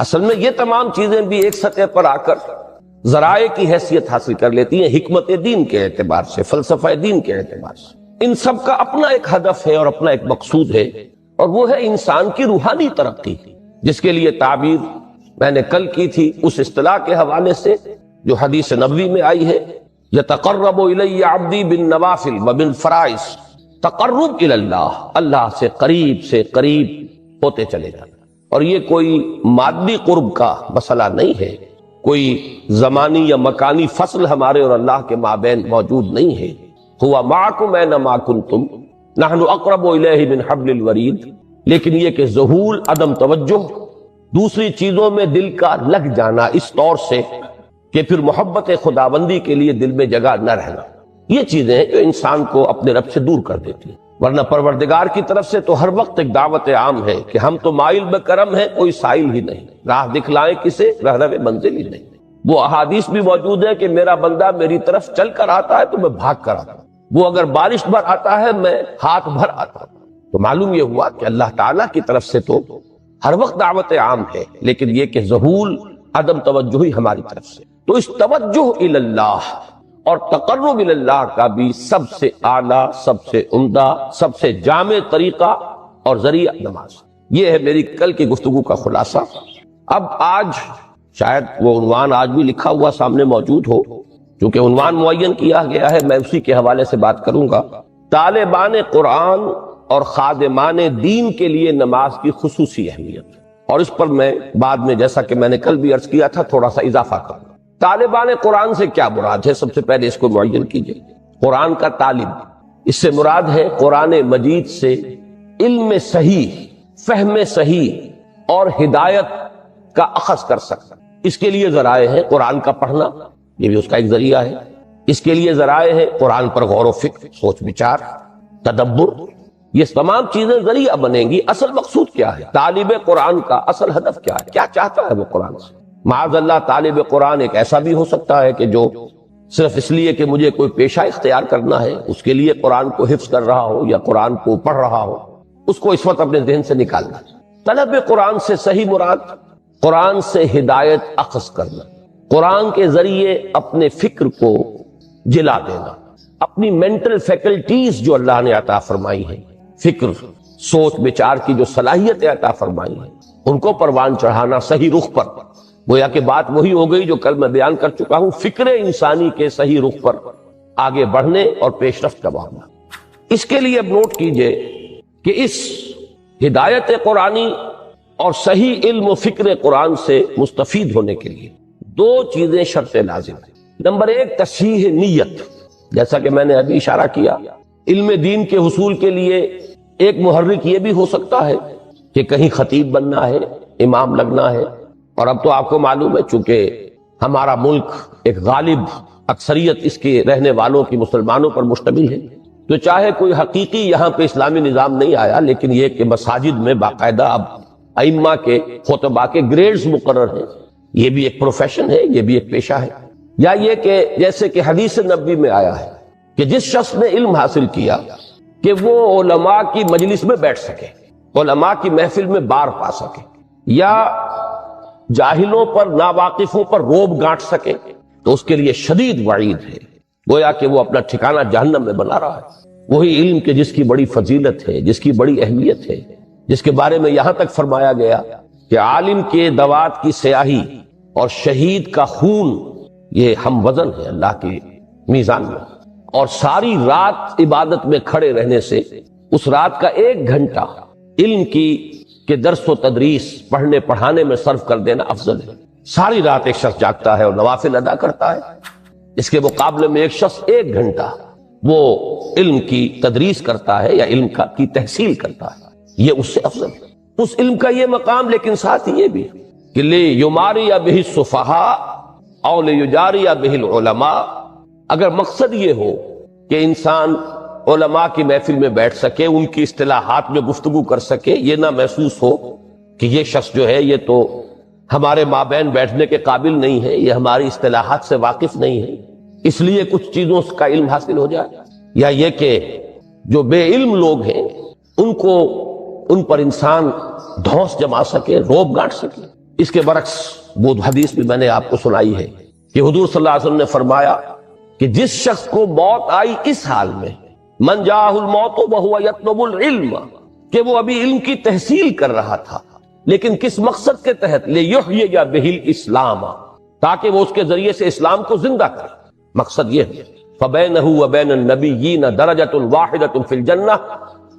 اصل میں یہ تمام چیزیں بھی ایک سطح پر آ کر ذرائع کی حیثیت حاصل کر لیتی ہیں، حکمت دین کے اعتبار سے، فلسفہ دین کے اعتبار سے۔ ان سب کا اپنا ایک ہدف ہے اور اپنا ایک مقصود ہے، اور وہ ہے انسان کی روحانی ترقی، جس کے لیے تعبیر میں نے کل کی تھی اس اصطلاح کے حوالے سے جو حدیث نبوی میں آئی ہے، یتقرب الی عبدی بالنوافل وبالفرائض، تقرب الی اللہ، اللہ سے قریب ہوتے چلے جانا۔ اور یہ کوئی مادی قرب کا مسئلہ نہیں ہے، کوئی زمانی یا مکانی فصل ہمارے اور اللہ کے مابین موجود نہیں ہے۔ ہوا معکم اینما کنتم نحن اقرب الیہ من حبل الورید، لیکن یہ کہ ذہول، عدم توجہ، دوسری چیزوں میں دل کا لگ جانا اس طور سے کہ پھر محبت خداوندی کے لیے دل میں جگہ نہ رہنا، یہ چیزیں ہیں جو انسان کو اپنے رب سے دور کر دیتی ہیں۔ ورنہ پروردگار کی طرف سے تو ہر وقت ایک دعوت عام ہے کہ ہم تو مائل بکرم ہیں، کوئی سائل ہی نہیں، راہ دکھلائیں کسے، رہنم منزل ہی نہیں۔ وہ احادیث بھی موجود ہے کہ میرا بندہ میری طرف چل کر آتا ہے تو میں بھاگ کر آتا ہوں، وہ اگر بارش بھر آتا ہے میں ہاتھ بھر آتا ہوں۔ تو معلوم یہ ہوا کہ اللہ تعالیٰ کی طرف سے تو ہر وقت دعوت عام ہے، لیکن یہ کہ ذہول، عدم توجہ ہی ہماری طرف سے۔ تو اس توجہ الی اللہ اور تقرب الی اللہ کا بھی سب سے اعلیٰ، سب سے عمدہ، سب سے جامع طریقہ اور ذریعہ نماز۔ یہ ہے میری کل کی گفتگو کا خلاصہ۔ اب آج شاید وہ عنوان آج بھی لکھا ہوا سامنے موجود ہو، چونکہ عنوان معین کیا گیا ہے، میں اسی کے حوالے سے بات کروں گا۔ طالبان قرآن اور خادمان دین کے لیے نماز کی خصوصی اہمیت، اور اس پر میں بعد میں، جیسا کہ میں نے کل بھی عرض کیا تھا، تھوڑا سا اضافہ کروں۔ طالبان قرآن سے کیا مراد ہے؟ سب سے پہلے اس کو معین کیجئے۔ قرآن کا طالب، اس سے مراد ہے قرآن مجید سے علم صحیح، فہم صحیح اور ہدایت کا اخذ کر سکتا۔ اس کے لیے ذرائع ہے قرآن کا پڑھنا، یہ بھی اس کا ایک ذریعہ ہے۔ اس کے لیے ذرائع ہے قرآن پر غور و فکر، سوچ بچار، تدبر، یہ تمام چیزیں ذریعہ بنیں گی۔ اصل مقصود کیا ہے؟ طالب قرآن کا اصل ہدف کیا ہے؟ کیا چاہتا ہے وہ قرآن سے؟ معاذ اللہ طالب قرآن ایک ایسا بھی ہو سکتا ہے کہ جو صرف اس لیے کہ مجھے کوئی پیشہ اختیار کرنا ہے، اس کے لیے قرآن کو حفظ کر رہا ہو یا قرآن کو پڑھ رہا ہو، اس کو اس وقت اپنے ذہن سے نکالنا۔ طلب قرآن سے صحیح مراد قرآن سے ہدایت اخذ کرنا، قرآن کے ذریعے اپنے فکر کو جلا دینا، اپنی مینٹل فیکلٹیز جو اللہ نے عطا فرمائی ہیں، فکر، سوچ بچار کی جو صلاحیت عطا فرمائی ہیں، ان کو پروان چڑھانا صحیح رخ پر۔ گویا کہ بات وہی ہو گئی جو کل میں بیان کر چکا ہوں، فکر انسانی کے صحیح رخ پر آگے بڑھنے اور پیش رفت کا معاملہ۔ اس کے لیے اب نوٹ کیجئے کہ اس ہدایت قرآنی اور صحیح علم و فکر قرآن سے مستفید ہونے کے لیے دو چیزیں شرط لازم ہیں۔ نمبر ایک، تصحیح نیت، جیسا کہ میں نے ابھی اشارہ کیا، علم دین کے حصول کے لیے ایک محرک یہ بھی ہو سکتا ہے کہ کہیں خطیب بننا ہے، امام لگنا ہے، اور اب تو آپ کو معلوم ہے چونکہ ہمارا ملک ایک غالب اکثریت اس کے رہنے والوں کی مسلمانوں پر مشتمل ہے، تو چاہے کوئی حقیقی یہاں پہ اسلامی نظام نہیں آیا، لیکن یہ کہ مساجد میں باقاعدہ اب ائمہ کے، خطباء کے گریڈز مقرر ہیں، یہ بھی ایک پروفیشن ہے، یہ بھی ایک پیشہ ہے۔ یا یہ کہ جیسے کہ حدیث نبوی میں آیا ہے کہ جس شخص نے علم حاصل کیا کہ وہ علماء کی مجلس میں بیٹھ سکے، علماء کی محفل میں بار پا سکے، یا جاہلوں پر، ناواقفوں پر روب گانٹ سکے، تو اس کے لیے شدید وعید ہے، گویا کہ وہ اپنا ٹھکانہ جہنم میں بنا رہا ہے۔ وہی علم کے جس کی بڑی فضیلت ہے، جس کی بڑی اہمیت ہے، جس کے بارے میں یہاں تک فرمایا گیا کہ عالم کے دوات کی سیاہی اور شہید کا خون یہ ہم وزن ہے اللہ کے میزان میں، اور ساری رات عبادت میں کھڑے رہنے سے اس رات کا 1 گھنٹہ علم کی کہ درس و تدریس، پڑھنے پڑھانے میں صرف کر دینا افضل ہے۔ ساری رات ایک شخص جاگتا ہے اور نوافل ادا کرتا ہے، اس کے مقابلے میں ایک شخص 1 گھنٹہ وہ علم کی تدریس کرتا ہے یا علم کی تحصیل کرتا ہے، یہ اس سے افضل ہے۔ اس علم کا یہ مقام، لیکن ساتھ ہی یہ بھی کہ لیماری بہ السفہاء او لیجاری بہ العلماء، اگر مقصد یہ ہو کہ انسان علماء کی محفل میں بیٹھ سکے، ان کی اصطلاحات میں گفتگو کر سکے، یہ نہ محسوس ہو کہ یہ شخص جو ہے یہ تو ہمارے مابین بیٹھنے کے قابل نہیں ہے، یہ ہماری اصطلاحات سے واقف نہیں ہے، اس لیے کچھ چیزوں کا علم حاصل ہو جائے، یا یہ کہ جو بے علم لوگ ہیں ان پر انسان دھونس جما سکے، روب گانٹ سکے، اس کے برعکس وہ حدیث بھی میں نے آپ کو سنائی ہے کہ حضور صلی اللہ علیہ وسلم نے فرمایا کہ جس شخص کو موت آئی اس حال میں، من جاءہ الموت وہو یطلب العلم، کہ وہ ابھی علم کی تحصیل کر رہا تھا، لیکن کس مقصد کے تحت؟ لیحیی بہ الاسلام، تاکہ وہ اس کے ذریعے سے اسلام کو زندہ کرے، مقصد یہ ہے فبینہ وبین النبیین درجۃ واحدۃ فی الجنہ،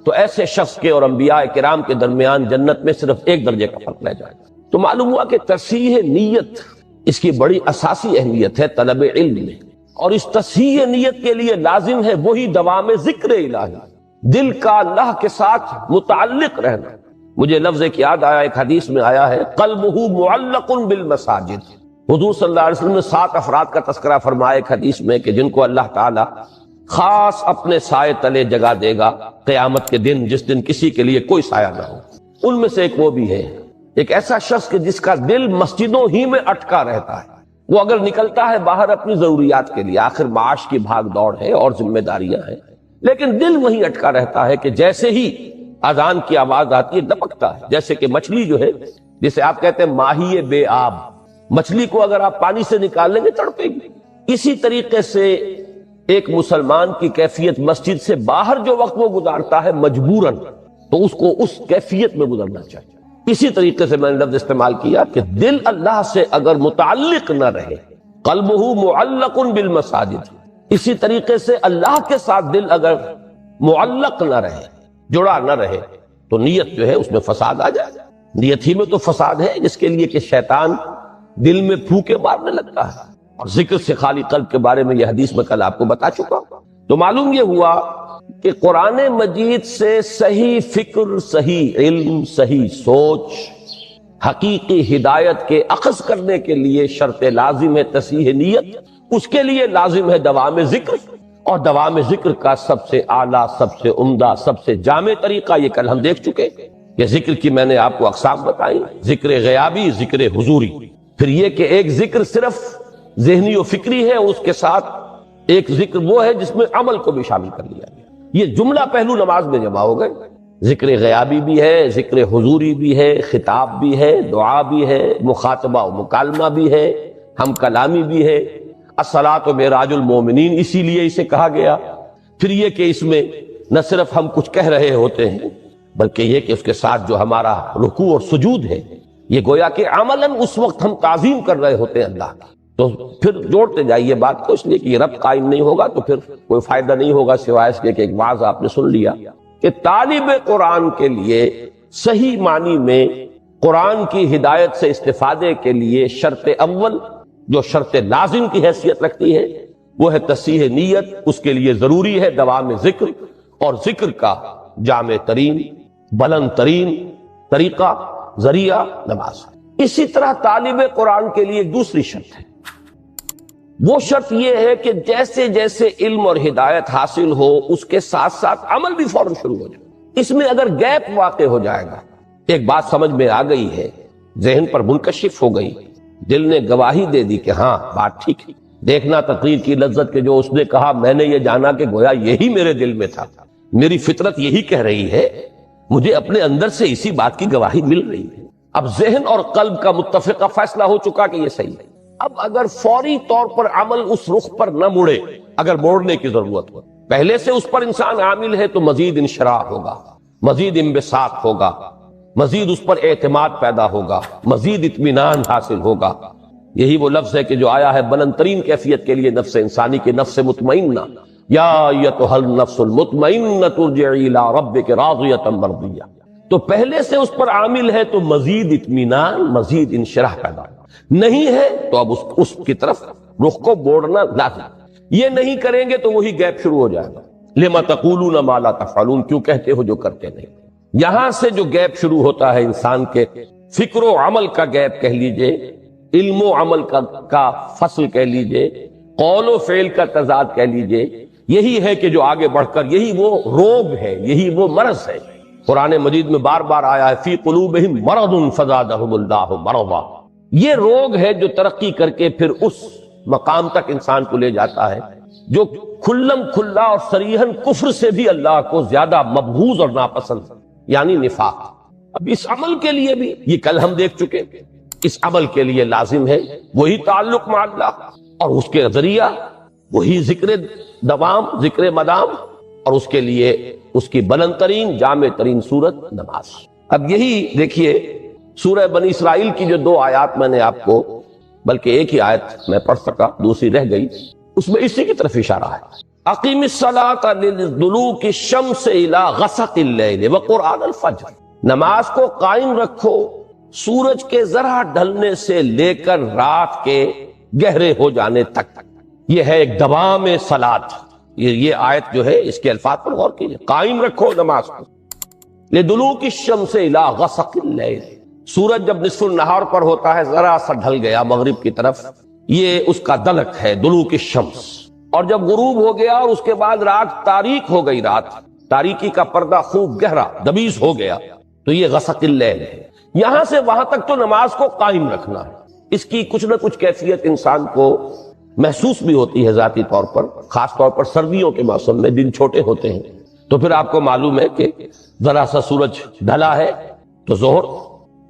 تو ایسے شخص کے اور انبیاء کرام کے درمیان جنت میں صرف ایک درجے کا فرق رہ جائے گا۔ تو معلوم ہوا کہ تصحیح نیت اس کی بڑی اساسی اہمیت ہے طلب علم میں، اور اس تصحیح نیت کے لیے لازم ہے وہی دوام ذکر الہی، دل کا اللہ کے ساتھ متعلق رہنا۔ مجھے لفظ ایک یاد آیا، ایک حدیث میں آیا ہے قلبہ معلق بالمساجد۔ حضور صلی اللہ علیہ وسلم نے 7 افراد کا تذکرہ فرمایا ایک حدیث میں کہ جن کو اللہ تعالی خاص اپنے سائے تلے جگہ دے گا قیامت کے دن، جس دن کسی کے لیے کوئی سایہ نہ ہو۔ ان میں سے ایک وہ بھی ہے، ایک ایسا شخص کہ جس کا دل مسجدوں ہی میں اٹکا رہتا ہے۔ وہ اگر نکلتا ہے باہر اپنی ضروریات کے لیے، آخر معاش کی بھاگ دوڑ ہے اور ذمہ داریاں ہیں، لیکن دل وہیں اٹکا رہتا ہے کہ جیسے ہی اذان کی آواز آتی ہے لپکتا ہے، جیسے کہ مچھلی جو ہے، جسے آپ کہتے ہیں ماہی بے آب، مچھلی کو اگر آپ پانی سے نکال لیں گے تڑپے گی۔ اسی طریقے سے ایک مسلمان کی کیفیت مسجد سے باہر جو وقت وہ گزارتا ہے مجبوراً، تو اس کو اس کیفیت میں گزرنا چاہیے۔ اسی طریقے سے میں نے لفظ استعمال کیا کہ دل اللہ سے اگر متعلق نہ رہے، قلبہ معلق بالمساجد، اسی طریقے سے اللہ کے ساتھ دل اگر معلق نہ رہے، جڑا نہ رہے، تو نیت جو ہے اس میں فساد آ جائے۔ نیت ہی میں تو فساد ہے، جس کے لیے کہ شیطان دل میں پھوکے مارنے لگتا ہے، اور ذکر سے خالی قلب کے بارے میں یہ حدیث میں کل آپ کو بتا چکا ہوں۔ تو معلوم یہ ہوا کہ قرآن مجید سے صحیح فکر، صحیح علم، صحیح سوچ، حقیقی ہدایت کے اخذ کرنے کے لیے شرط لازم ہے تصحیح نیت، اس کے لیے لازم ہے دوام ذکر، اور دوام ذکر کا سب سے اعلیٰ، سب سے عمدہ، سب سے جامع طریقہ یہ کل ہم دیکھ چکے کہ ذکر کی میں نے آپ کو اقسام بتائی، ذکر غیابی، ذکر حضوری، پھر یہ کہ ایک ذکر صرف ذہنی و فکری ہے، اس کے ساتھ ایک ذکر وہ ہے جس میں عمل کو بھی شامل کر لیا گیا۔ یہ جملہ پہلو نماز میں جمع ہو گئے، ذکر غیابی بھی ہے، ذکر حضوری بھی ہے، خطاب بھی ہے، دعا بھی ہے، مخاطبہ و مکالمہ بھی ہے، ہم کلامی بھی ہے، الصلاۃ معراج المومنین اسی لیے اسے کہا گیا۔ پھر یہ کہ اس میں نہ صرف ہم کچھ کہہ رہے ہوتے ہیں، بلکہ یہ کہ اس کے ساتھ جو ہمارا رکوع اور سجود ہے، یہ گویا کہ عملاً اس وقت ہم تعظیم کر رہے ہوتے ہیں اللہ کی۔ تو پھر جوڑتے جائیے بات کو، اس لیے کہ یہ ربط قائم نہیں ہوگا تو پھر کوئی فائدہ نہیں ہوگا، سوائے اس کے کہ ایک واضح آپ نے سن لیا کہ طالب قرآن کے لیے صحیح معنی میں قرآن کی ہدایت سے استفادے کے لیے شرط اول جو شرط لازم کی حیثیت رکھتی ہے وہ ہے تصحیح نیت، اس کے لیے ضروری ہے دوام ذکر، اور ذکر کا جامع ترین، بلند ترین طریقہ، ذریعہ نماز۔ اسی طرح طالب قرآن کے لیے ایک دوسری شرط ہے، وہ شرط یہ ہے کہ جیسے جیسے علم اور ہدایت حاصل ہو اس کے ساتھ ساتھ عمل بھی فوراً شروع ہو جائے۔ اس میں اگر گیپ واقع ہو جائے گا، ایک بات سمجھ میں آ گئی ہے، ذہن پر منکشف ہو گئی، دل نے گواہی دے دی کہ ہاں بات ٹھیک ہے، دیکھنا تقریر کی لذت کے جو اس نے کہا، میں نے یہ جانا کہ گویا یہی میرے دل میں تھا، میری فطرت یہی کہہ رہی ہے، مجھے اپنے اندر سے اسی بات کی گواہی مل رہی ہے۔ اب ذہن اور قلب کا متفقہ فیصلہ ہو چکا کہ یہ صحیح ہے۔ اب اگر فوری طور پر عمل اس رخ پر نہ مڑے، اگر موڑنے کی ضرورت ہو، پہلے سے اس پر انسان عامل ہے، تو مزید انشراح ہوگا، مزید انبساط ہوگا، مزید اس پر اعتماد پیدا ہوگا، مزید اطمینان حاصل ہوگا۔ یہی وہ لفظ ہے کہ جو آیا ہے بلند ترین کیفیت کے لیے نفس انسانی کی، نفس مطمئنہ، یا ایتھا النفس المطمئنۃ ارجعی الی ربک راضیۃ مرضیہ۔ تو پہلے سے اس پر عامل ہے تو مزید اطمینان، مزید انشراح پیدا ہوگا، نہیں ہے تو اب اس کی طرف رخ کو موڑنا لازم۔ یہ نہیں کریں گے تو وہی گیپ شروع ہو جائے گا، لما تقولون ما لا تفعلون، کیوں کہتے ہو جو کرتے نہیں۔ یہاں سے جو گیپ شروع ہوتا ہے انسان کے فکر و عمل کا گیپ کہہ لیجئے، علم و عمل کا فصل کہہ لیجئے، قول و فعل کا تضاد کہہ لیجئے، یہی ہے کہ جو آگے بڑھ کر یہی وہ روگ ہے، یہی وہ مرض ہے۔ قرآن مجید میں بار بار آیا ہے فی قلوبہم مرض فزادہم اللہ مرضا، یہ روگ ہے جو ترقی کر کے پھر اس مقام تک انسان کو لے جاتا ہے جو کھلم کھلا اور صریحاً کفر سے بھی اللہ کو زیادہ مبغوض اور ناپسند، یعنی نفاق۔ اب اس عمل کے لیے بھی یہ کل ہم دیکھ چکے اس عمل کے لیے لازم ہے وہی تعلق مع اللہ، اور اس کے ذریعہ وہی ذکر دوام، ذکر مدام، اور اس کے لیے اس کی بلند ترین جامع ترین صورت نماز۔ اب یہی دیکھیے سورہ بنی اسرائیل کی جو 2 آیات میں نے آپ کو، بلکہ ایک ہی آیت میں پڑھ سکا، دوسری رہ گئی، اس میں اسی کی طرف اشارہ ہے۔ اقیم الصلاۃ لدلوک الشمس الی غسق اللیل وقرآن الفجر، نماز کو قائم رکھو سورج کے ذرا ڈھلنے سے لے کر رات کے گہرے ہو جانے تک۔ یہ ہے ایک دوام صلاۃ، یہ آیت جو ہے اس کے الفاظ پر غور کیجئے، قائم رکھو نماز کو لدلوک الشمس الی غسق اللیل، سورج جب نصف النہار پر ہوتا ہے، ذرا سا ڈھل گیا مغرب کی طرف، یہ اس کا دلک ہے دلوک الشمس، اور جب غروب ہو گیا اور اس کے بعد رات تاریک ہو گئی، رات تاریکی کا پردہ خوب گہرا دبیز ہو گیا، تو یہ غسق اللیل ہے۔ یہاں سے وہاں تک تو نماز کو قائم رکھنا ہے، اس کی کچھ نہ کچھ کیفیت انسان کو محسوس بھی ہوتی ہے ذاتی طور پر، خاص طور پر سردیوں کے موسم میں دن چھوٹے ہوتے ہیں، تو پھر آپ کو معلوم ہے کہ ذرا سا سورج ڈھلا ہے تو ظہر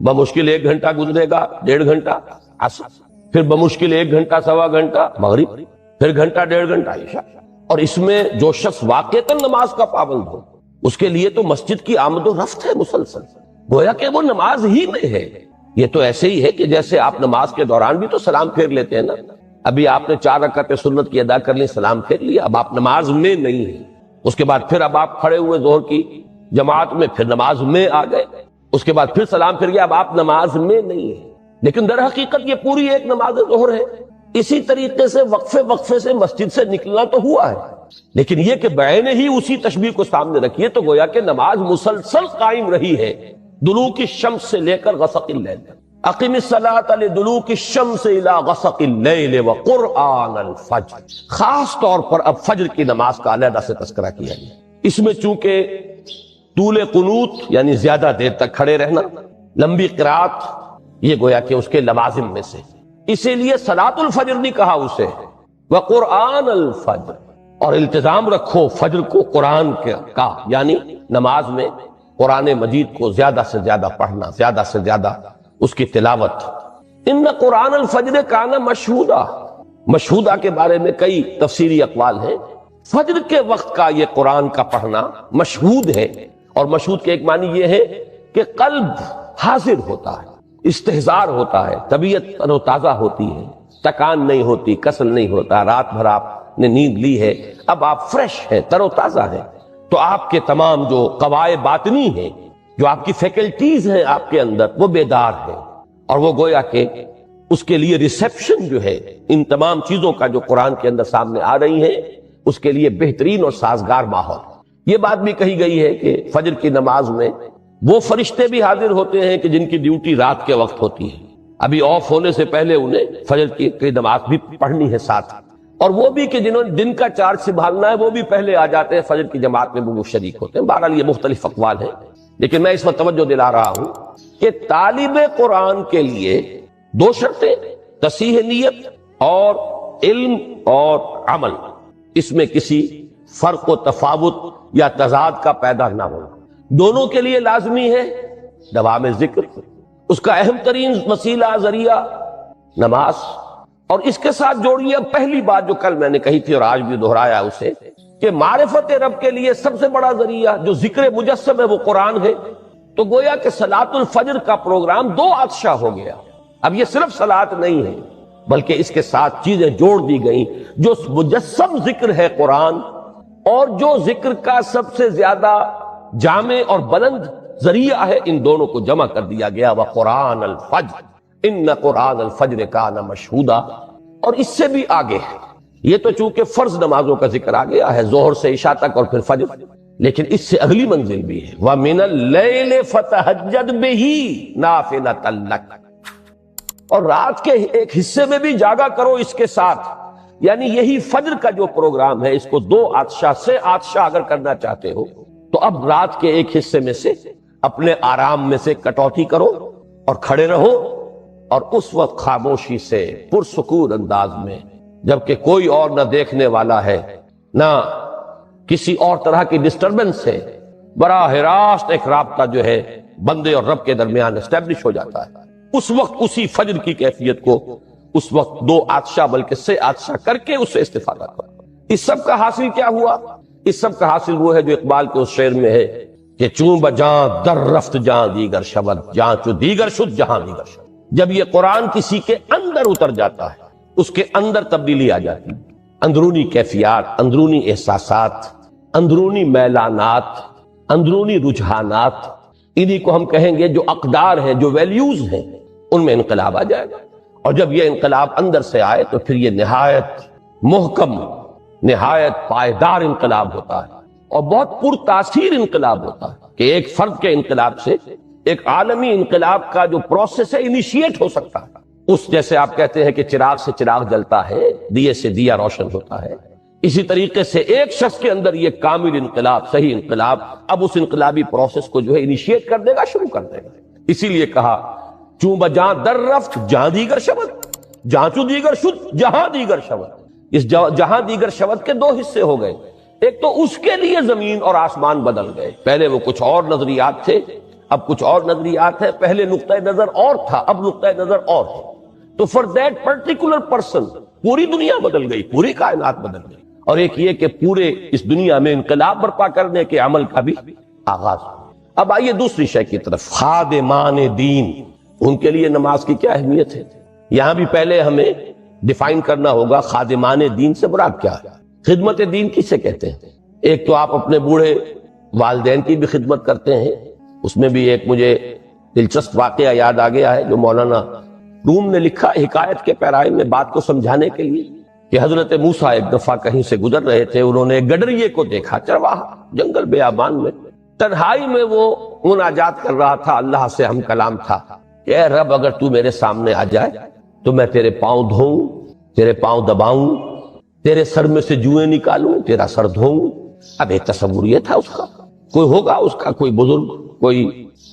بمشکل 1 گھنٹہ گزرے گا، 1.5 گھنٹہ عصر، پھر بمشکل 1 گھنٹہ سوا گھنٹہ مغرب، پھر گھنٹہ 1.5 گھنٹہ عشاء۔ اور اس میں جو شخص واقعتاً نماز کا پابند ہو، اس کے لیے تو مسجد کی آمد و رفت ہے مسلسل، گویا کہ وہ نماز ہی میں ہے۔ یہ تو ایسے ہی ہے کہ جیسے آپ نماز کے دوران بھی تو سلام پھیر لیتے ہیں نا، ابھی آپ نے 4 رکعتیں سنت کی ادا کر لی، سلام پھیر لیا، اب آپ نماز میں نہیں ہیں، اس کے بعد پھر اب آپ کھڑے ہوئے ظہر کی جماعت میں، پھر نماز میں آ گئے، اس کے بعد پھر سلام پھر گیا، اب آپ نماز میں نہیں ہیں، لیکن در حقیقت یہ پوری ایک نماز ظہر ہے۔ اسی طریقے سے وقفے سے مسجد سے نکلنا تو ہوا ہے، لیکن یہ کہ بعین ہی اسی تشبیہ کو سامنے رکھیے تو گویا کہ نماز مسلسل قائم رہی ہے دلوک الشمس سے لے کر غسق اللیل۔ اقیم الصلاۃ لدلوک الشمس الی غسق اللیل وقرآن الفجر، خاص طور پر اب فجر کی نماز کا علیحدہ سے تذکرہ کیا گیا۔ اس میں چونکہ طول قنوت یعنی زیادہ دیر تک کھڑے رہنا، لمبی قرات، یہ گویا کہ اس کے لوازم میں سے، اسی لیے صلاۃ الفجر نہیں کہا اسے، وقرآن الفجر، اور التزام رکھو فجر کو قرآن کا، یعنی نماز میں قرآن مجید کو زیادہ سے زیادہ پڑھنا، زیادہ سے زیادہ اس کی تلاوت۔ ان قرآن الفجر کان مشہودا، مشہودا کے بارے میں کئی تفسیری اقوال ہیں، فجر کے وقت کا یہ قرآن کا پڑھنا مشہود ہے، اور مشہود کے ایک معنی یہ ہے کہ قلب حاضر ہوتا ہے، استحضار ہوتا ہے، طبیعت تر و تازہ ہوتی ہے، تکان نہیں ہوتی، کسل نہیں ہوتا، رات بھر آپ نے نیند لی ہے، اب آپ فریش ہیں، تر و تازہ ہیں، تو آپ کے تمام جو قوائے باطنی ہیں، جو آپ کی فیکلٹیز ہیں آپ کے اندر، وہ بیدار ہیں، اور وہ گویا کہ اس کے لیے ریسیپشن جو ہے ان تمام چیزوں کا جو قرآن کے اندر سامنے آ رہی ہیں، اس کے لیے بہترین اور سازگار ماحول۔ یہ بات بھی کہی گئی ہے کہ فجر کی نماز میں وہ فرشتے بھی حاضر ہوتے ہیں کہ جن کی ڈیوٹی رات کے وقت ہوتی ہے، ابھی آف ہونے سے پہلے انہیں فجر کی نماز بھی پڑھنی ہے ساتھ، اور وہ بھی کہ جنہوں نے دن کا چارج سنبھالنا ہے وہ بھی پہلے آ جاتے ہیں، فجر کی جماعت میں وہ شریک ہوتے ہیں۔ بہرحال یہ مختلف اقوال ہیں، لیکن میں اس وقت توجہ دلا رہا ہوں کہ طالب قرآن کے لیے 2 شرطیں، تصحیح نیت اور علم اور عمل، اس میں کسی فرق و تفاوت یا تضاد کا پیدا نہ ہونا، دونوں کے لیے لازمی ہے دوام ذکر، اس کا اہم ترین وسیلہ ذریعہ نماز، اور اس کے ساتھ جوڑیے پہلی بات جو کل میں نے کہی تھی اور آج بھی دہرایا اسے، کہ معرفت رب کے لیے سب سے بڑا ذریعہ جو ذکر مجسم ہے وہ قرآن ہے، تو گویا کہ صلاۃ الفجر کا پروگرام 2 عطشہ ہو گیا۔ اب یہ صرف صلاۃ نہیں ہے، بلکہ اس کے ساتھ چیزیں جوڑ دی گئیں، جو مجسم ذکر ہے قرآن، اور جو ذکر کا سب سے زیادہ جامع اور بلند ذریعہ ہے، ان دونوں کو جمع کر دیا گیا، وقرآن الفجر ان قرآن الفجر کان مشہودا۔ اور اس سے بھی آگے ہے، یہ تو چونکہ فرض نمازوں کا ذکر آ گیا ہے، ظہر سے عشاء تک اور پھر فجر، لیکن اس سے اگلی منزل بھی ہے، وَمِنَ اللَّيْلِ فَتَهَجَّدْ بِهِ نَافِلَةً لَكَ، اور رات کے ایک حصے میں بھی جاگا کرو اس کے ساتھ، یعنی یہی فجر کا جو پروگرام ہے، اس کو 2 عطشہ سے عطشہ اگر کرنا چاہتے ہو تو اب رات کے ایک حصے میں سے اپنے آرام میں سے کٹوتی کرو اور کھڑے رہو، اور اس وقت خاموشی سے پرسکون انداز میں، جبکہ کوئی اور نہ دیکھنے والا ہے، نہ کسی اور طرح کی ڈسٹربنس ہے، براہ راست ایک رابطہ جو ہے بندے اور رب کے درمیان اسٹیبلش ہو جاتا ہے، اس وقت اسی فجر کی کیفیت کو اس وقت 2 آتشہ بلکہ 3 آتشہ کر کے اس سے استفادہ کرو۔ اس سب کا حاصل کیا ہوا؟ اس سب کا حاصل وہ ہے جو اقبال کے اس شعر میں ہے کہ چوں بجاں در رفت جہاں دیگر شود، جہاں چو دیگر شد جہاں دیگر شود۔ جب یہ قرآن کسی کے اندر اتر جاتا ہے، اس کے اندر تبدیلی آ جاتی ہے، اندرونی کیفیات، اندرونی احساسات، اندرونی میلانات، اندرونی رجحانات، انہی کو ہم کہیں گے جو اقدار ہیں، جو ویلیوز ہیں، ان میں انقلاب آ جائے گا۔ اور جب یہ انقلاب اندر سے آئے تو پھر یہ نہایت محکم، نہایت پائیدار انقلاب ہوتا ہے، اور بہت پرتاثیر انقلاب ہوتا ہے کہ ایک فرد کے انقلاب سے ایک عالمی انقلاب کا جو پروسیس ہے انیشیٹ ہو سکتا ہے۔ اس جیسے آپ کہتے ہیں کہ چراغ سے چراغ جلتا ہے، دیے سے دیا روشن ہوتا ہے، اسی طریقے سے ایک شخص کے اندر یہ کامل انقلاب، صحیح انقلاب اب اس انقلابی پروسیس کو جو ہے انیشیٹ کر دے گا، شروع کر دے گا۔ اسی لیے کہا چوں بجاں در رفت جہاں دیگر شود، جہاں چو دیگر شد جہاں دیگر شود۔ اس جہاں دیگر شود کے 2 حصے ہو گئے، ایک تو اس کے لیے زمین اور آسمان بدل گئے، پہلے وہ کچھ اور نظریات تھے، اب کچھ اور نظریات ہے، پہلے نقطہ نظر اور تھا، اب نقطہ نظر اور ہے، تو فار دیٹ پرٹیکولر پرسن پوری دنیا بدل گئی، پوری کائنات بدل گئی۔ اور ایک یہ کہ پورے اس دنیا میں انقلاب برپا کرنے کے عمل کا بھی آغاز ہو۔ اب آئیے دوسری شے کی طرف، خادمان دین، ان کے لیے نماز کی کیا اہمیت ہے؟ یہاں بھی پہلے ہمیں ڈیفائن کرنا ہوگا خادمان دین سے مراد کیا ہے۔ خدمت دین کسے کہتے ہیں؟ ایک تو آپ اپنے بوڑھے والدین کی بھی خدمت کرتے ہیں، اس میں بھی ایک مجھے دلچسپ واقعہ یاد آ گیا ہے جو مولانا روم نے لکھا حکایت کے پیرائے میں بات کو سمجھانے کے لیے، کہ حضرت موسیٰ ایک دفعہ کہیں سے گزر رہے تھے، انہوں نے گڈریے کو دیکھا، چرواہا جنگل بیابان میں تنہائی میں وہ مناجات کر رہا تھا، اللہ سے ہم کلام تھا کہ اے رب اگر تو میرے سامنے آ جائے تو میں تیرے پاؤں دھوؤں، تیرے پاؤں دباؤں، تیرے سر میں سے جوئیں نکالوں، تیرا سر دھوؤں۔ اب ایک تصور یہ تھا اس کا، کوئی ہوگا اس کا کوئی بزرگ، کوئی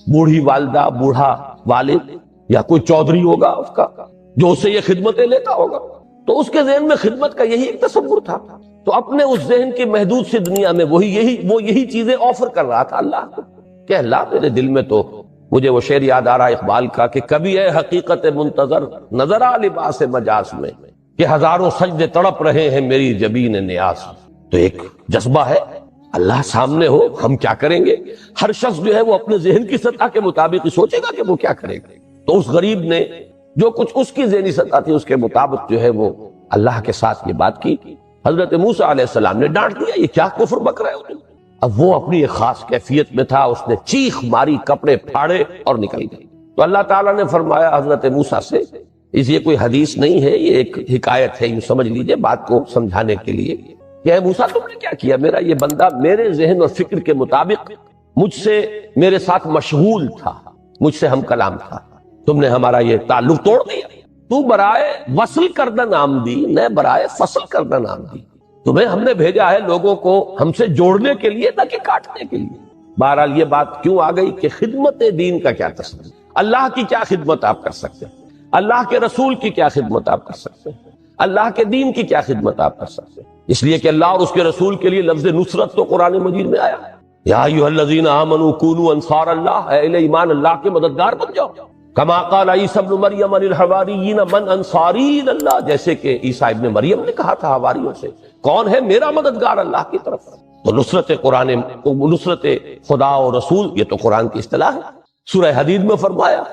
بوڑھی والدہ، بوڑھا والد، یا کوئی چودھری ہوگا اس کا جو اسے یہ خدمتیں لیتا ہوگا، تو اس کے ذہن میں خدمت کا یہی ایک تصور تھا، تو اپنے اس ذہن کی محدود سی دنیا میں وہ یہی چیزیں آفر کر رہا تھا اللہ کو، کہ اللہ میرے دل میں تو مجھے وہ شعر یاد آ رہا ہے اقبال کا کہ کبھی اے حقیقت منتظر نظر آ لباس مجاز میں، کہ ہزاروں سجدے تڑپ رہے ہیں میری جبین نیاز۔ تو ایک جذبہ ہے، اللہ سامنے ہو ہم کیا کریں گے؟ ہر شخص جو ہے وہ اپنے ذہن کی سطح کے مطابق ہی سوچے گا کہ وہ کیا کرے گا۔ تو اس غریب نے جو کچھ اس کی ذہنی سطح تھی اس کے مطابق جو ہے وہ اللہ کے ساتھ یہ بات کی۔ حضرت موسیٰ علیہ السلام نے ڈانٹ دیا، یہ کیا کفر بک رہے ہو تم؟ اب وہ اپنی ایک خاص کیفیت میں تھا، اس نے چیخ ماری، کپڑے پھاڑے اور نکل گئی۔ تو اللہ تعالیٰ نے فرمایا حضرت موسیٰ سے، یہ کوئی حدیث نہیں ہے، یہ ایک حکایت ہے، یوں سمجھ لیجئے بات کو سمجھانے کے لیے، کہ اے موسیٰ تم نے کیا کیا؟ میرا یہ بندہ میرے ذہن اور فکر کے مطابق مجھ سے میرے ساتھ مشغول تھا، مجھ سے ہم کلام تھا، تم نے ہمارا یہ تعلق توڑ دیا۔ تو برائے وصل کردہ نام دی، نہ برائے فصل کردہ نام دی۔ تمہیں ہم نے بھیجا ہے لوگوں کو ہم سے جوڑنے کے لیے، نہ کہ کاٹنے کے لیے۔ بہرحال یہ بات کیوں آ گئی کہ خدمت دین کا کیا تصور، اللہ کی کیا خدمت آپ کر سکتے ہیں، اللہ کے رسول کی کیا خدمت آپ کر سکتے ہیں، اللہ کے دین کی کیا خدمت آپ کر سکتے ہیں۔ اس لیے کہ اللہ اور اس کے رسول کے لیے لفظ نصرت تو قرآن مجید میں آیا ہے، یا ایھا الذین آمنوا کونوا انصار اللہ، اے اہل ایمان اللہ کے مددگار بن جاؤ۔ کما قال عیسی ابن مریم للحواریین من انصاری اللہ، جیسے کہ عیسیٰ ابن مریم نے کہا تھا حواریوں سے کون ہے میرا مددگار اللہ کی طرف۔ تو نصرت قرآن، نصرت خدا و رسول، یہ تو قرآن کی اصطلاح ہے۔ سورہ حدید میں فرمایا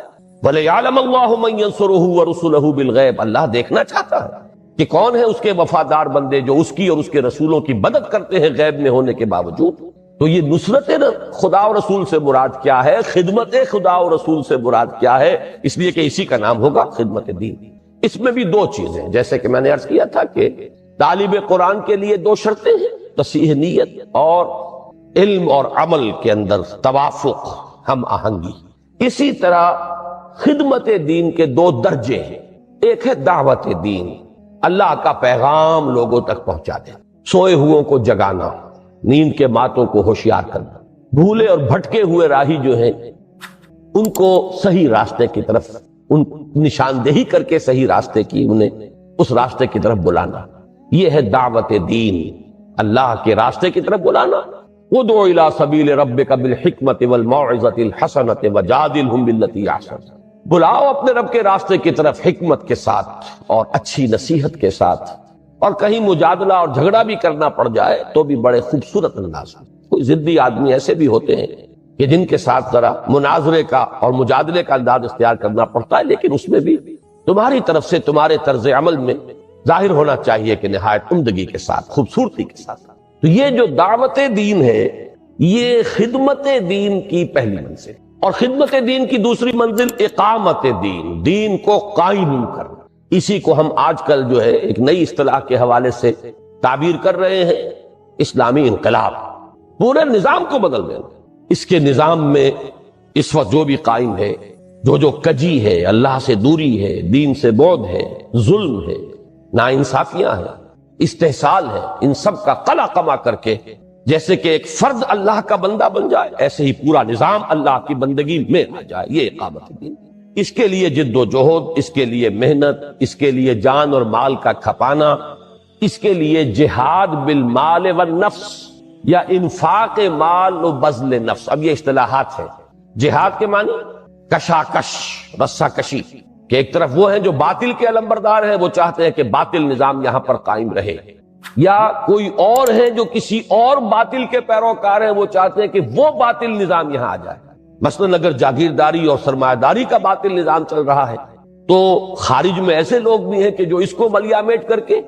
وَلِيَعْلَمَ اللَّهُ مَن يَنصُرُهُ وَرُسُلَهُ بِالْغَيْبِ، اللہ دیکھنا چاہتا ہے کہ کون ہے اس کے وفادار بندے جو اس کی اور اس کے رسولوں کی مدد کرتے ہیں غیب میں ہونے کے باوجود۔ تو یہ نصرت خدا و رسول سے مراد کیا ہے، خدمت خدا و رسول سے مراد کیا ہے، اس لیے کہ اسی کا نام ہوگا خدمت دین۔ اس میں بھی 2 چیزیں، جیسے کہ میں نے عرض کیا تھا کہ طالب قرآن کے لیے 2 شرطیں ہیں، تصحیح نیت اور علم اور عمل کے اندر توافق، ہم آہنگی۔ اسی طرح خدمت دین کے 2 درجے ہیں، ایک ہے دعوت دین، اللہ کا پیغام لوگوں تک پہنچا دیں، سوئے ہوئوں کو جگانا، نیند کے ماتوں کو ہوشیار کرنا، بھولے اور بھٹکے ہوئے راہی جو ہیں ان کو صحیح راستے کی طرف، ان نشاندہی کر کے صحیح راستے کی، انہیں اس راستے کی طرف بلانا، یہ ہے دعوت دین، اللہ کے راستے کی طرف بلانا۔ ادع الی سبیل ربک بالحکمت والموعظۃ الحسنۃ وجادلھم بالتی احسن، بلاؤ اپنے رب کے راستے کی طرف حکمت کے ساتھ اور اچھی نصیحت کے ساتھ، اور کہیں مجادلہ اور جھگڑا بھی کرنا پڑ جائے تو بھی بڑے خوبصورت انداز میں۔ کوئی ضدی آدمی ایسے بھی ہوتے ہیں کہ جن کے ساتھ ذرا مناظرے کا اور مجادلے کا انداز اختیار کرنا پڑتا ہے، لیکن اس میں بھی تمہاری طرف سے تمہارے طرز عمل میں ظاہر ہونا چاہیے کہ نہایت عمدگی کے ساتھ، خوبصورتی کے ساتھ۔ تو یہ جو دعوت دین ہے یہ خدمت دین کی پہلی منزل، اور خدمت دین کی دوسری منزل اقامت دین، دین کو قائم کرنا۔ اسی کو ہم آج کل جو ہے ایک نئی اصطلاح کے حوالے سے تعبیر کر رہے ہیں، اسلامی انقلاب۔ پورے نظام کو بدل دینا۔ اس کے نظام میں اس وقت جو بھی قائم ہے، جو کجی ہے، اللہ سے دوری ہے، دین سے بعد ہے، ظلم ہے، ناانصافیاں ہیں، استحصال ہے، ان سب کا قلع کما کر کے جیسے کہ ایک فرد اللہ کا بندہ بن جائے، ایسے ہی پورا نظام اللہ کی بندگی میں آ جائے۔ یہ اقامت دین۔ اس کے لیے جد و جہد، اس کے لیے محنت، اس کے لیے جان اور مال کا کھپانا، اس کے لیے جہاد بالمال والنفس یا انفاق مال و بذل نفس۔ اب یہ اصطلاحات ہیں۔ جہاد کے معنی کشاکش، رسہ کشی، کہ ایک طرف وہ ہیں جو باطل کے علمبردار ہیں، وہ چاہتے ہیں کہ باطل نظام یہاں پر قائم رہے، یا کوئی اور ہیں جو کسی اور باطل کے پیروکار ہیں، وہ چاہتے ہیں کہ وہ باطل نظام یہاں آ جائے۔ مثلا اگر جاگیرداری اور سرمایہ داری کا باطل نظام چل رہا ہے تو خارج میں ایسے لوگ بھی ہیں کہ جو اس کو ملیامیٹ کر کے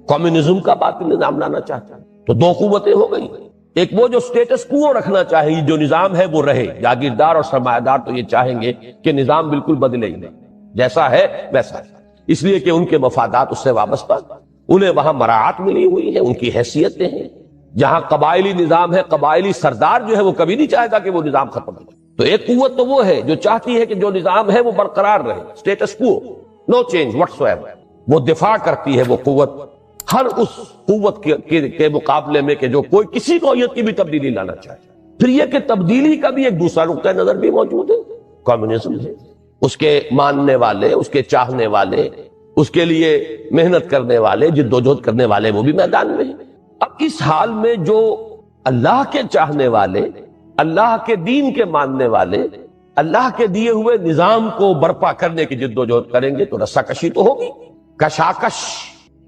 کمیونزم کا باطل نظام لانا چاہتے ہیں۔ تو دو قوتیں ہو گئی، ایک وہ جو سٹیٹس کو رکھنا چاہیے، جو نظام ہے وہ رہے، جاگیردار اور سرمایہ دار تو یہ چاہیں گے کہ نظام بالکل بدلے ہی نہیں، جیسا ہے ویسا ہے، اس لیے کہ ان کے مفادات اس سے وابستہ، انہیں وہاں مراعات ملی ہوئی ہے، ان کی حیثیتیں ہیں۔ جہاں قبائلی نظام ہے، قبائلی سردار جو ہے وہ کبھی نہیں چاہے گا کہ وہ نظام ختم ہو جائے۔ تو ایک قوت تو وہ ہے جو چاہتی ہے کہ جو نظام ہے وہ برقرار رہے، سٹیٹس کو، نو چینج وٹس ایور۔ وہ دفاع کرتی ہے وہ قوت ہر اس قوت کے مقابلے میں کہ جو کوئی کسی نوعیت کی بھی تبدیلی لانا چاہے۔ پھر یہ کہ تبدیلی کا بھی ایک دوسرا نقطہ نظر بھی موجود ہے، کمیونزم ہے۔ اس کے ماننے والے، اس کے چاہنے والے، اس کے لیے محنت کرنے والے، جد و جہد کرنے والے وہ بھی میدان میں ہیں۔ اب اس حال میں جو اللہ کے چاہنے والے، اللہ کے دین کے ماننے والے، اللہ کے دیے ہوئے نظام کو برپا کرنے کی جد و جہد کریں گے تو رسہ کشی تو ہوگی، کشاکش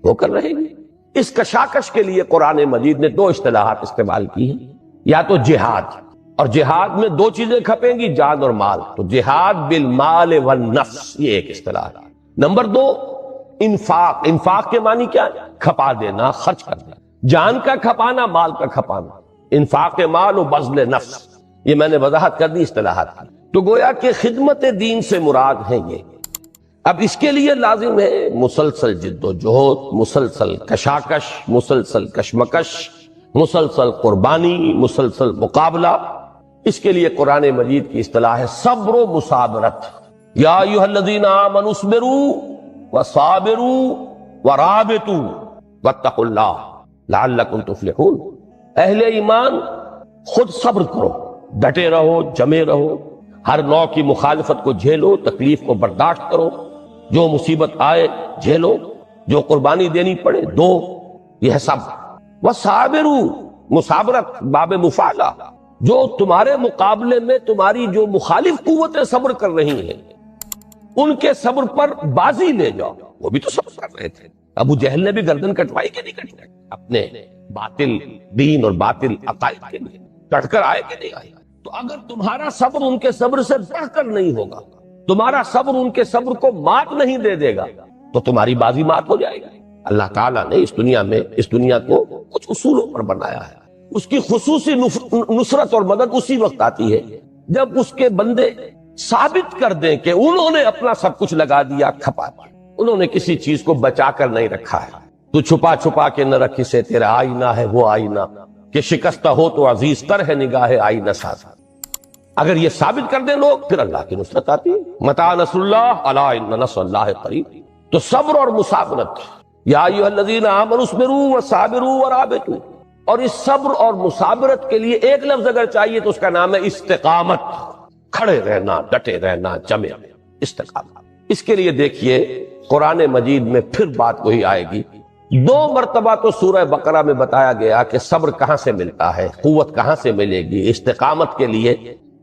ہو کر رہے گی۔ اس کشاکش کے لیے قرآن مجید نے دو اصطلاحات استعمال کی ہیں، یا تو جہاد، اور جہاد میں دو چیزیں کھپیں گی، جان اور مال، تو جہاد بالمال والنفس، یہ ایک اصطلاح ہے۔ نمبر دو انفاق، انفاق کے معنی کیا ہے؟ کھپا دینا، خرچ کرنا، جان کا کھپانا، مال کا کھپانا، انفاق مال و بذل نفس، یہ میں نے وضاحت کر دی اصطلاحات کی۔ تو گویا کہ خدمت دین سے مراد ہے یہ۔ اب اس کے لیے لازم ہے مسلسل جد و جہد، مسلسل کشاکش، مسلسل کشمکش، مسلسل قربانی، مسلسل مقابلہ۔ اس کے لیے قرآن مجید کی اصطلاح ہے صبر و مصابرت۔ یا ایھا الذین آمنوا اصبروا وصابروا ورابطوا واتقوا اللہ لعلکم تفلحون۔ اہل ایمان خود صبر کرو، ڈٹے رہو، جمے رہو، ہر نوع کی مخالفت کو جھیلو، تکلیف کو برداشت کرو، جو مصیبت آئے جھیلو، جو قربانی دینی پڑے دو، یہ ہے صبر۔ وصابروا، مصابرت باب مفعلہ، جو تمہارے مقابلے میں تمہاری جو مخالف قوتیں صبر کر رہی ہیں ان کے صبر پر بازی لے جاؤ۔ وہ بھی تو صبر کر رہے تھے، ابو جہل نے بھی گردن کٹوائی کہ نہیں کٹوائی اپنے باطل دین اور باطل عقائد کے لیے؟ ڈٹ کر آئے کہ نہیں آئے؟ تو اگر تمہارا صبر ان کے صبر سے بڑھ کر نہیں ہوگا، تمہارا صبر ان کے صبر کو مات نہیں دے دے گا، تو تمہاری بازی مات ہو جائے گی۔ اللہ تعالیٰ نے اس دنیا کو کچھ اصولوں پر بنایا ہے۔ اس کی خصوصی نصرت اور مدد اسی وقت آتی ہے جب اس کے بندے ثابت کر دیں کہ انہوں نے اپنا سب کچھ لگا دیا، کھپا دیا، انہوں نے کسی چیز کو بچا کر نہیں رکھا ہے۔ تو چھپا چھپا کے نہ رکھی سے تیرا آئینہ ہے وہ آئینہ، کہ شکستہ ہو تو عزیز تر ہے نگاہ آئینہ ساز۔ اگر یہ ثابت کر دیں لوگ، پھر اللہ کی نصرت آتی ہے۔ متى نصر اللہ الا ان نصر اللہ قریب۔ تو صبر اور مصابرت، یا ایھا الذین آمنوا اصبروا وصابروا ورابطوا، اور اس صبر اور مصابرت کے لیے ایک لفظ اگر چاہیے تو اس کا نام ہے استقامت، کھڑے رہنا، ڈٹے رہنا، جمے استقامت۔ اس کے لیے دیکھیے قرآن مجید میں پھر بات وہی آئے گی۔ دو مرتبہ تو سورہ بقرہ میں بتایا گیا کہ صبر کہاں سے ملتا ہے، قوت کہاں سے ملے گی، استقامت کے لیے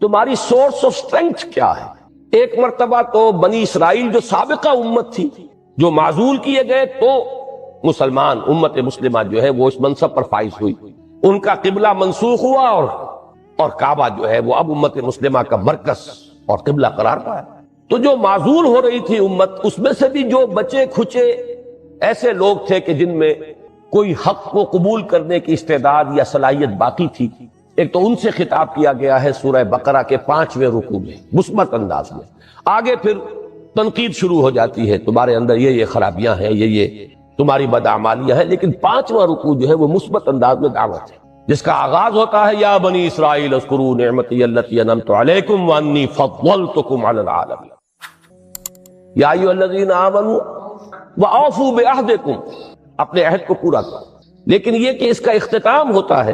تمہاری سورس آف سٹرینگتھ کیا ہے، ایک مرتبہ تو بنی اسرائیل جو سابقہ امت تھی، جو معزول کیے گئے، تو مسلمان امت مسلمہ جو ہے وہ اس منصب پر فائز ہوئی، ان کا قبلہ منسوخ ہوا، اور کعبہ جو ہے وہ اب امت مسلمہ کا مرکز اور قبلہ قرار پایا۔ تو جو معزول ہو رہی تھی امت، اس میں سے بھی جو بچے کھچے ایسے لوگ تھے کہ جن میں کوئی حق کو قبول کرنے کی استعداد یا صلاحیت باقی تھی، ایک تو ان سے خطاب کیا گیا ہے سورہ بقرہ کے 5ویں رکوع میں مثبت انداز میں۔ آگے پھر تنقید شروع ہو جاتی ہے، تمہارے اندر یہ خرابیاں ہیں، یہ تمہاری بداعمالیاں ہیں، لیکن 5واں رکوع جو ہے وہ مثبت انداز میں دعوت ہے، جس کا آغاز ہوتا ہے یا بنی اسرائیل اذکروا نعمتی التی انعمت علیکم وانی فضلتکم علی العالمین، یا ایھا الذین آمنوا واوفوا بعہدکم، اپنے عہد کو پورا کرو۔ لیکن یہ کہ اس کا اختتام ہوتا ہے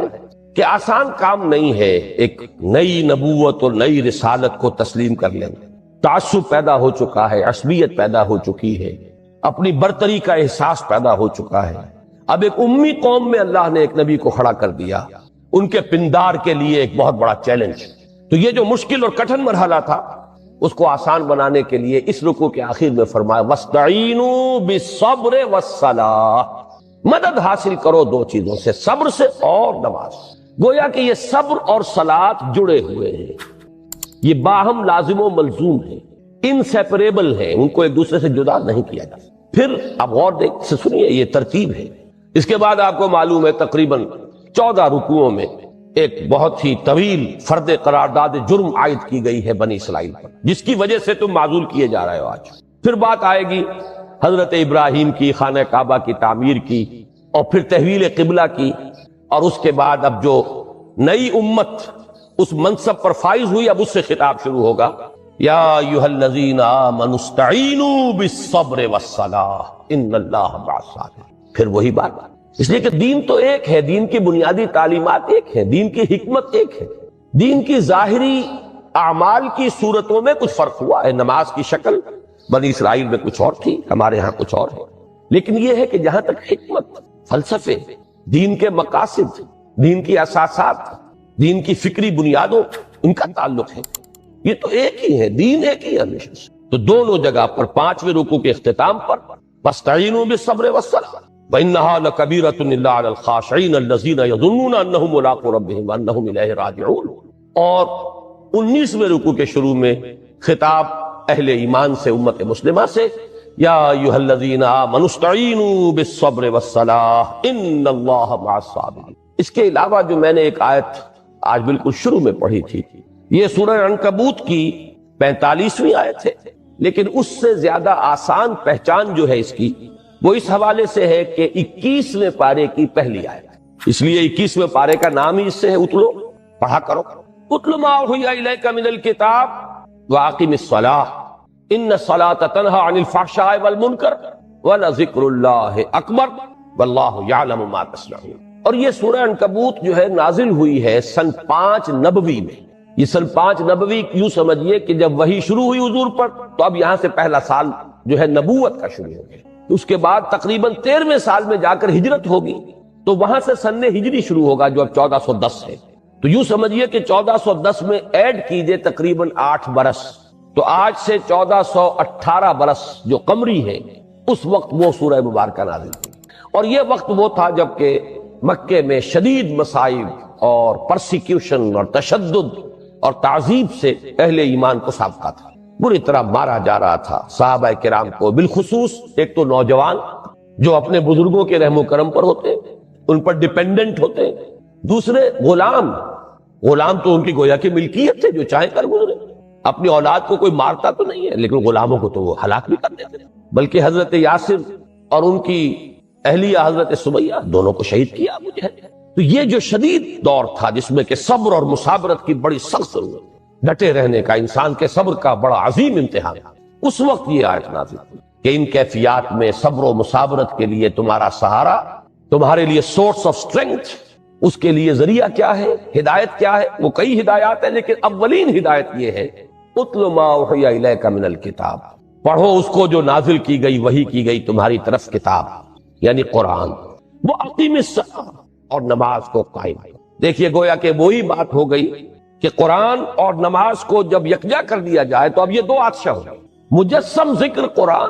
کہ آسان کام نہیں ہے ایک نئی نبوت اور نئی رسالت کو تسلیم کر لینا۔ تعصب پیدا ہو چکا ہے، عصبیت پیدا ہو چکی ہے، اپنی برتری کا احساس پیدا ہو چکا ہے۔ اب ایک امی قوم میں اللہ نے ایک نبی کو کھڑا کر دیا، ان کے پندار کے لیے ایک بہت بڑا چیلنج۔ تو یہ جو مشکل اور کٹھن مرحلہ تھا، اس کو آسان بنانے کے لیے اس رکوع کے آخر میں فرمایا وَاسْتَعِینُوا بِالصَّبْرِ وَالصَّلَاةِ، مدد حاصل کرو دو چیزوں سے، صبر سے اور نماز۔ گویا کہ یہ صبر اور صلاۃ جڑے ہوئے ہیں، یہ باہم لازم و ملزوم ہیں، انسیپریبل ہیں، ان کو ایک دوسرے سے جدا نہیں کیا جا سکتا۔ پھر اب غور سے سنیے، یہ ترتیب ہے۔ اس کے بعد آپ کو معلوم ہے تقریباً 14 رکوعوں میں ایک بہت ہی طویل فرد قرارداد جرم عائد کی گئی ہے بنی اسرائیل پر، جس کی وجہ سے تم معزول کیے جا رہے ہو آج۔ پھر بات آئے گی حضرت ابراہیم کی خانہ کعبہ کی تعمیر کی، اور پھر تحویل قبلہ کی، اور اس کے بعد اب جو نئی امت اس منصب پر فائز ہوئی، اب اس سے خطاب شروع ہوگا یا ایھا الذین آمنوا استعینوا بالصبر والصلاۃ ان اللہ مع الصابرین۔ پھر وہی بات، اس لیے کہ دین تو ایک ہے، دین کی بنیادی تعلیمات ایک ہے، دین کی حکمت ایک ہے، دین کی ظاہری اعمال کی صورتوں میں کچھ فرق ہوا ہے۔ نماز کی شکل بنی اسرائیل میں کچھ اور تھی، ہمارے ہاں کچھ اور ہے، لیکن یہ ہے کہ جہاں تک حکمت، فلسفے، دین کے مقاصد، دین کی اساسات، دین کی فکری بنیادوں، ان کا تعلق ہے، یہ تو ایک ہی ہے، دین ایک ہی ہے ہمیشہ سے۔ تو دونوں جگہ پر 5ویں رکوع کے اختتام پر وَاسْتَعِینُوا بِالصَّبْرِ وَالصَّلَاۃِ وَإِنَّهَا لَكَبِیرَةٌ إِلَّا عَلَى الْخَاشِعِینَ الَّذِینَ یَظُنُّونَ أَنَّهُم مُّلَاقُو رَبِّهِمْ وَأَنَّهُمْ إِلَیہِ رَاجِعُونَ۔ اور 19ویں رکوع کے شروع میں خطاب اہل ایمان سے، امت مسلمہ سے، یا ایھا الذین آمنوا استعینوا بالصبر والصلاۃ ان اللہ مع الصابرین۔ اس کے علاوہ جو میں نے ایک آیت آج بالکل شروع میں پڑھی تھی، یہ سورہ عنکبوت کی 45ویں آیت ہے، لیکن اس سے زیادہ آسان پہچان جو ہے اس کی، وہ اس حوالے سے ہے کہ 21ویں پارے کی پہلی آیت، اس لیے 21ویں پارے کا نام ہی اس سے ہے، اتلو، پڑھا کرو، اتل ما اوحی الیک من الکتاب واقم الصلاۃ ان الصلاۃ تنہی عن الفحشاء والمنکر ولذکر اللہ اکبر واللہ یعلم ما تصنعون۔ اور یہ سورہ عنکبوت جو ہے نازل ہوئی ہے سن 5 نبوی میں۔ یہ سن 5 نبوی یوں سمجھیے کہ جب وحی شروع ہوئی حضور پر، تو اب یہاں سے پہلا سال جو ہے نبوت کا شروع ہو گیا۔ اس کے بعد تقریباً 13ویں سال میں جا کر ہجرت ہوگی، تو وہاں سے سن ہجری شروع ہوگا جو اب 1410 ہے۔ تو یوں سمجھیے کہ 1410 میں ایڈ کیجئے تقریباً 8 برس، تو آج سے 1418 برس جو قمری ہے، اس وقت وہ سورہ مبارکہ نازل ہوئی۔ اور یہ وقت وہ تھا جب کہ مکے میں شدید مصائب اور پرسیکیوشن اور تشدد اور تعذیب سے اہل ایمان کو سابقہ تھا، بری طرح مارا جا رہا تھا۔ صحابہ کرام کو بالخصوص، ایک تو نوجوان جو اپنے بزرگوں کے رحم و کرم پر ہوتے ہیں، ان پر ڈیپینڈنٹ ہوتے ہیں، دوسرے غلام تو ان کی گویا کی ملکیت تھے، جو چاہیں کر گزرے، اپنی اولاد کو کوئی مارتا تو نہیں ہے، لیکن غلاموں کو تو وہ ہلاک بھی کر دیتے تھے، بلکہ حضرت یاسر اور ان کی اہلیہ حضرت سمیہ دونوں کو شہید کیا ابو جہل۔ تو یہ جو شدید دور تھا جس میں کہ صبر اور مصابرت کی بڑی سخت ضرورت، ڈٹے رہنے کا، انسان کے صبر کا بڑا عظیم امتحان، اس وقت یہ آیت نازل ہوئی کہ ان کیفیات میں صبر و مصابرت کے لیے تمہارا سہارا، تمہارے لیے سورس آف اسٹرینتھ، اس کے لیے ذریعہ کیا ہے، ہدایت کیا ہے؟ وہ کئی ہدایات ہیں، لیکن اولین ہدایت یہ ہے اتل ما اوحی الیک من الکتاب، پڑھو اس کو جو نازل کی گئی، وحی کی گئی تمہاری طرف کتاب، یعنی قرآن، وہ اقیم الصلاۃ، اور نماز کو قائم۔ دیکھیے گویا کہ وہی بات ہو گئی کہ قرآن اور نماز کو جب یکجا کر دیا جائے تو اب یہ دو آتشہ ہو گئے، مجسم ذکر قرآن